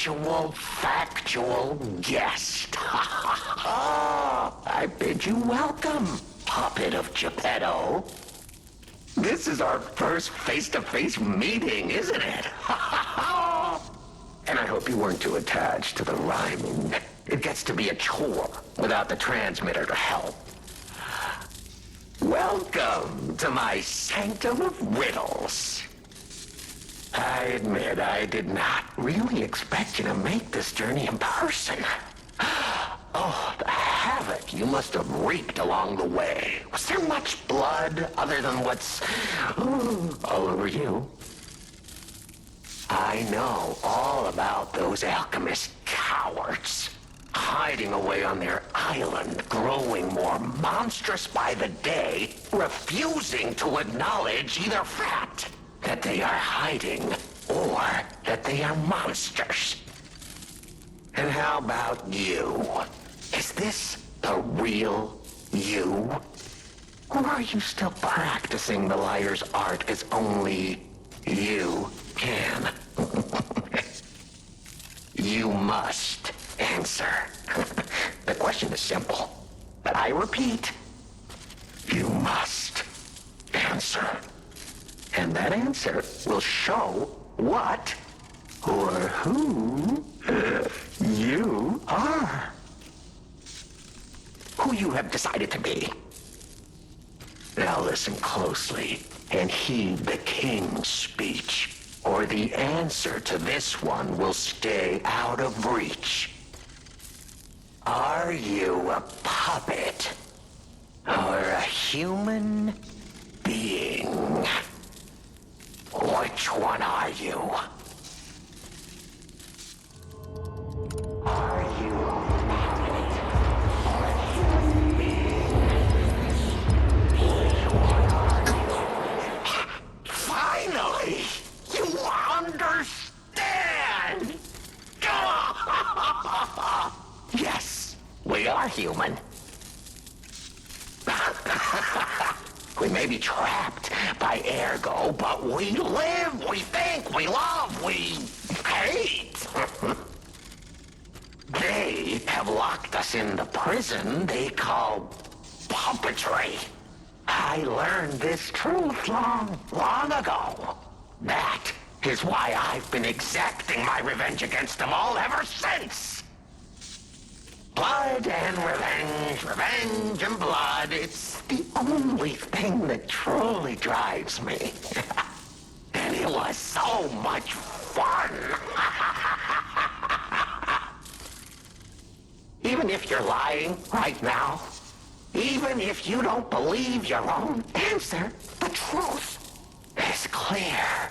actual, factual guest. I bid you welcome, puppet of Geppetto. This is our first face-to-face meeting, isn't it? And I hope you weren't too attached to the rhyming. It gets to be a chore without the transmitter to help. Welcome to my sanctum of riddles. I admit I did not really expect you to make this journey in person. Oh, the havoc you must have wreaked along the way. Was there much blood other than what's all over you? I know all about those alchemist cowards. Hiding away on their island, growing more monstrous by the day, refusing to acknowledge either fact that they are hiding or that they are monsters. And how about you? Is this the real you? Or are you still practicing the liar's art as only you can? You must answer. The question is simple, but I repeat, you must answer. And that answer will show what or who you are. Who you have decided to be. Now listen closely and heed the king's speech, or the answer to this one will stay out of reach. Are you a puppet or a human being? Which one are you? Are you a puppet or a human being? Which one are you? Finally! You understand! Yes, we are human. We may be trapped by ergo, but we live, we think, we love, we hate. They have locked us in the prison they call puppetry. I learned this truth long ago. That is why I've been exacting my revenge against them all ever since. Blood and revenge, revenge and blood. It's the only thing that truly drives me. And it was so much fun. Even if you're lying right now, even if you don't believe your own answer, the truth is clear.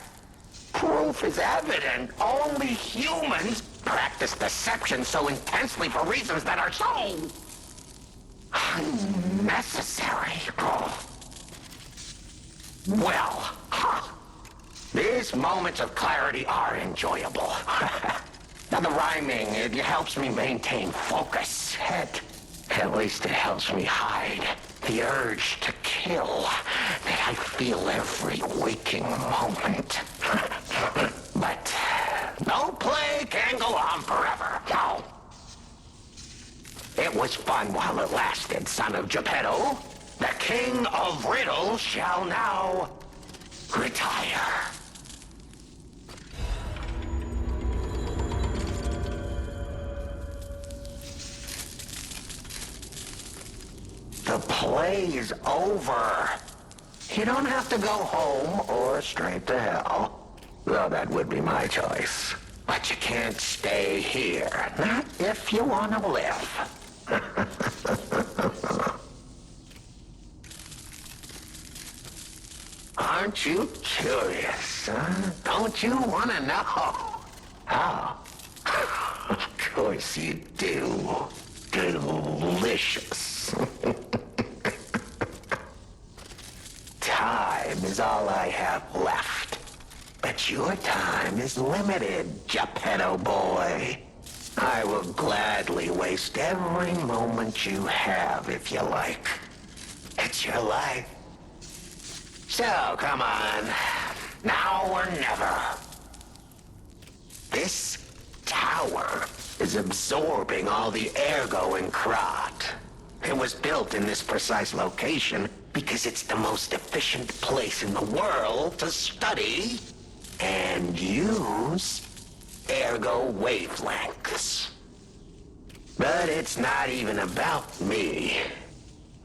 Proof is evident. Only humans practice deception so intensely for reasons that are so unnecessary. Well, these moments of clarity are enjoyable. Now the rhyming, it helps me maintain focus. At least it helps me hide the urge to kill that I feel every waking moment. But no play can go on forever. No. It was fun while it lasted, son of Geppetto. The king of riddles shall now retire. The play is over. You don't have to go home or straight to hell. Though that would be my choice. But you can't stay here. Not if you want to live. Aren't you curious, huh? Don't you want to know? Oh. Of course you do. Delicious. Time is all I have left. But your time is limited, Geppetto boy. I will gladly waste every moment you have if you like. It's your life. So, come on. Now or never. This tower tower is absorbing all the ergo in Krat. It was built in this precise location because it's the most efficient place in the world to study and use ergo wavelengths. But it's not even about me.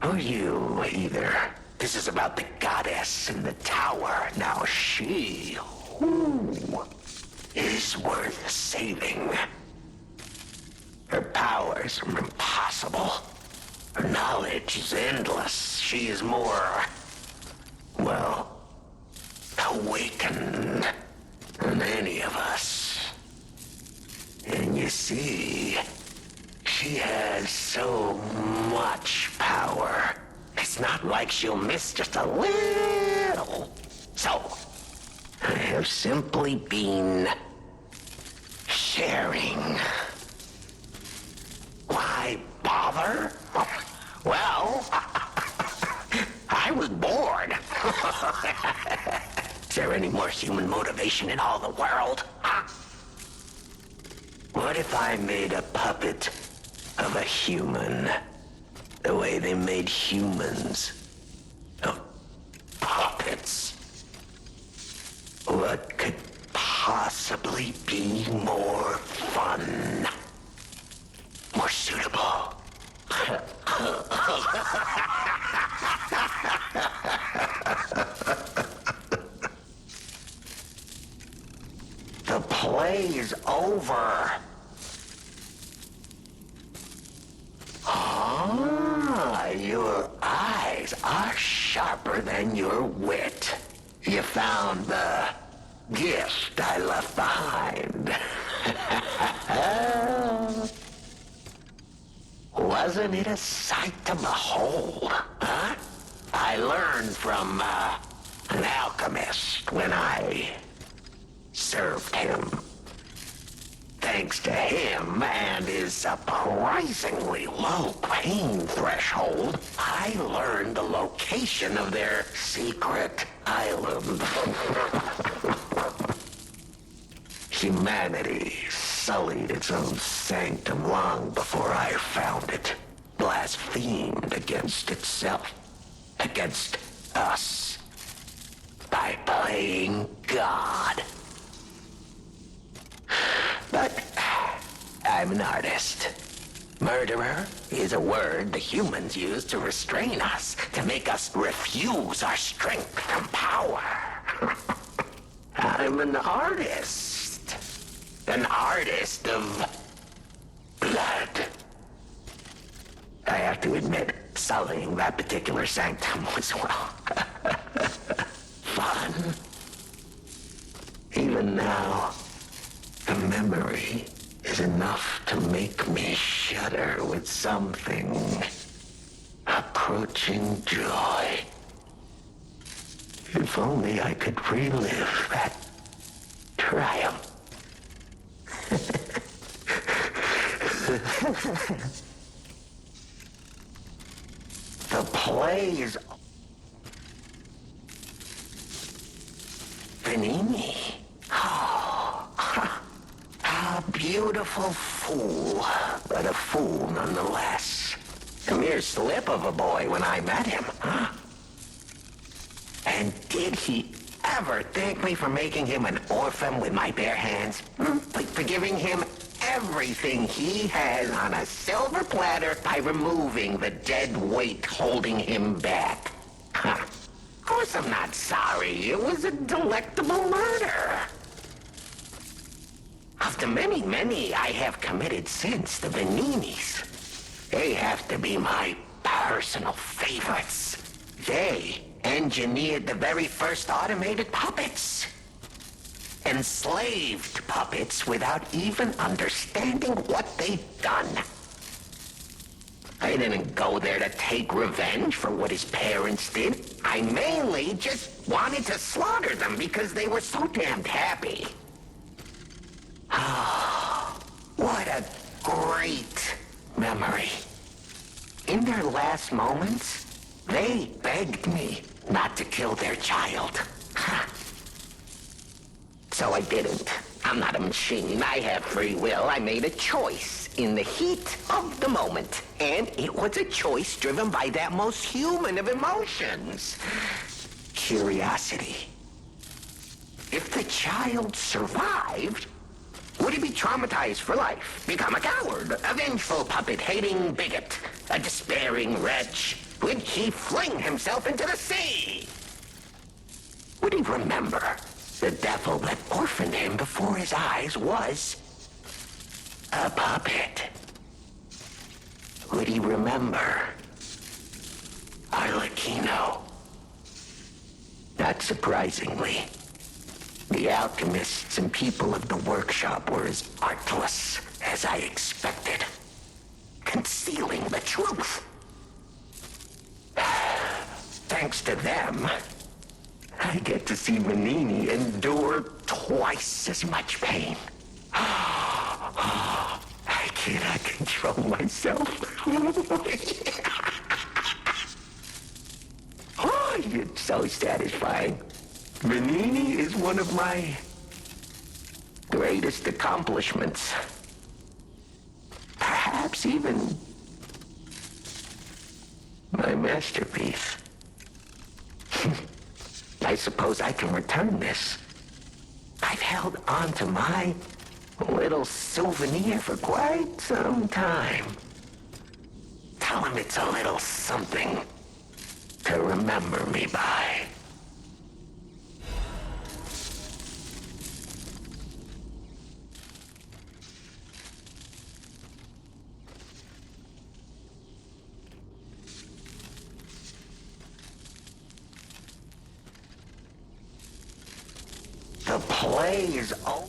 Or you, either. This is about the goddess in the tower. Now she, is worth saving. Her powers are impossible. Her knowledge is endless. She is more, well, awakened than any of us. And you see, she has so much power. It's not like she'll miss just a little. So, I have simply been sharing. Why bother? Well, I was bored. Is there any more human motivation in all the world? What if I made a puppet of a human? The way they made humans. Of puppets. What could possibly be more fun? More suitable? The play's over. Your eyes are sharper than your wit. You found the gift I left behind. Wasn't it a sight to behold, huh? I learned from an alchemist when I served him. Thanks to him and his surprisingly low pain threshold, I learned the location of their secret island. Humanity sullied its own sanctum long before I found it, blasphemed against itself, against us, by playing God. But I'm an artist. Murderer is a word the humans use to restrain us, to make us refuse our strength and power. I'm an artist. An artist of blood. I have to admit, sullying that particular sanctum was, well, fun. Even now, the memory is enough to make me shudder with something approaching joy. If only I could relive that triumph. The play's Benini. A beautiful fool, but a fool nonetheless. A mere slip of a boy when I met him, huh? And did he ever thank me for making him an orphan with my bare hands? For giving him everything he has on a silver platter by removing the dead weight holding him back? Huh. Of course I'm not sorry. It was a delectable murder. Of the many, many I have committed since, the Beninis, they have to be my personal favorites. They engineered the very first automated puppets. Enslaved puppets without even understanding what they'd done. I didn't go there to take revenge for what his parents did. I mainly just wanted to slaughter them because they were so damned happy. Oh, what a great memory. In their last moments, they begged me not to kill their child. So I didn't. I'm not a machine. I have free will. I made a choice in the heat of the moment. And it was a choice driven by that most human of emotions. Curiosity. If the child survived, would he be traumatized for life? Become a coward, a vengeful puppet-hating bigot, a despairing wretch? Would he fling himself into the sea? Would he remember the devil that orphaned him before his eyes was a puppet? Would he remember Arlecchino? Not surprisingly, the alchemists and people of the workshop were as artless as I expected, concealing the truth. Thanks to them, I get to see Manini endure twice as much pain. I cannot control myself. Oh, it's so satisfying. Manini is one of my greatest accomplishments. Perhaps even my masterpiece. I suppose I can return this. I've held on to my little souvenir for quite some time. Tell him it's a little something to remember me by. The play is over.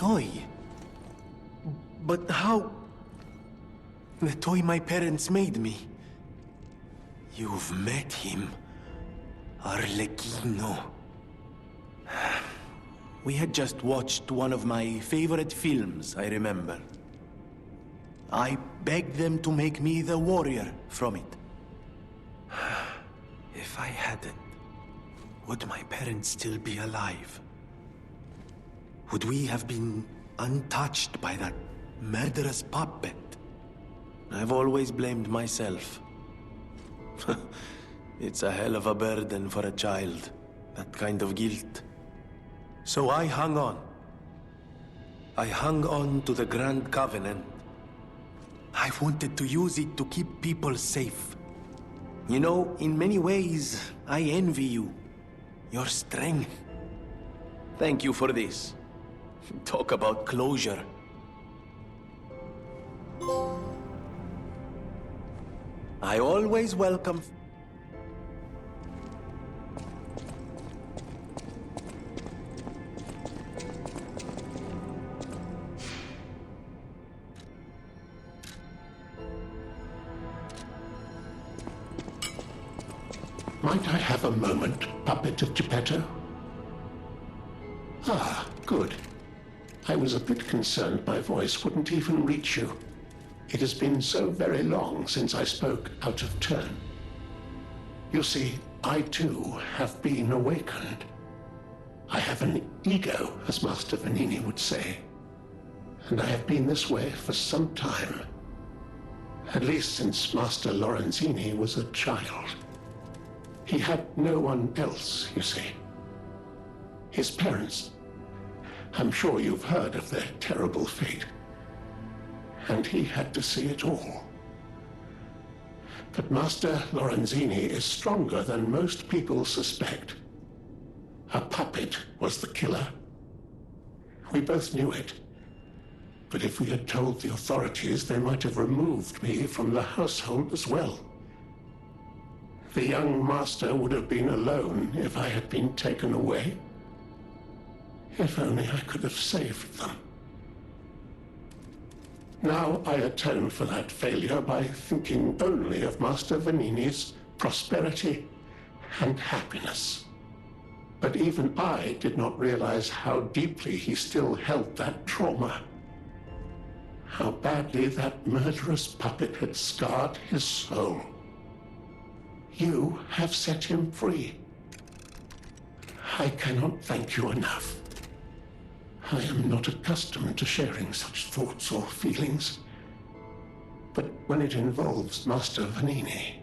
toy. But how? The toy my parents made me. You've met him. Arlecchino. We had just watched one of my favorite films, I remember. I begged them to make me the warrior from it. If I hadn't, would my parents still be alive? Would we have been untouched by that murderous puppet? I've always blamed myself. It's a hell of a burden for a child, that kind of guilt. So I hung on. I hung on to the Grand Covenant. I wanted to use it to keep people safe. You know, in many ways, I envy you. Your strength. Thank you for this. Talk about closure. I always welcome... Might I have a moment, puppet of Geppetto? Ah, good. I was a bit concerned my voice wouldn't even reach you. It has been so very long since I spoke out of turn. You see, I too have been awakened. I have an ego, as Master Vanini would say. And I have been this way for some time. At least since Master Lorenzini was a child. He had no one else, you see. His parents. I'm sure you've heard of their terrible fate. And he had to see it all. But Master Lorenzini is stronger than most people suspect. A puppet was the killer. We both knew it. But if we had told the authorities, they might have removed me from the household as well. The young master would have been alone if I had been taken away. If only I could have saved them. Now I atone for that failure by thinking only of Master Vanini's prosperity and happiness. But even I did not realize how deeply he still held that trauma. How badly that murderous puppet had scarred his soul. You have set him free. I cannot thank you enough. I am not accustomed to sharing such thoughts or feelings. But when it involves Master Vanini,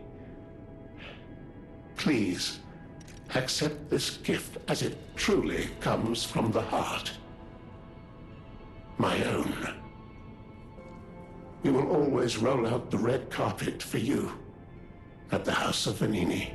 please accept this gift as it truly comes from the heart. My own. We will always roll out the red carpet for you at the House of Vanini.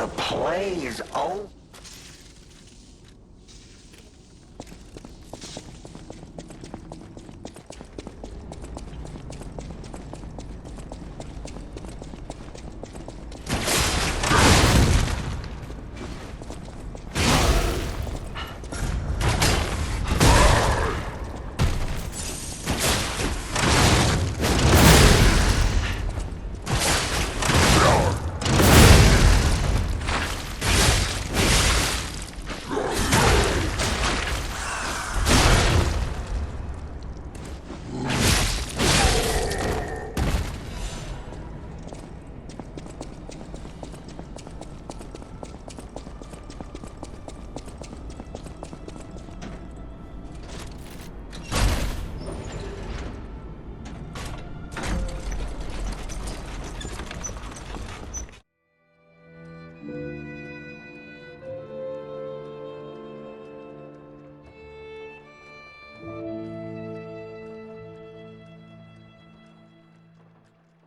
The play's over.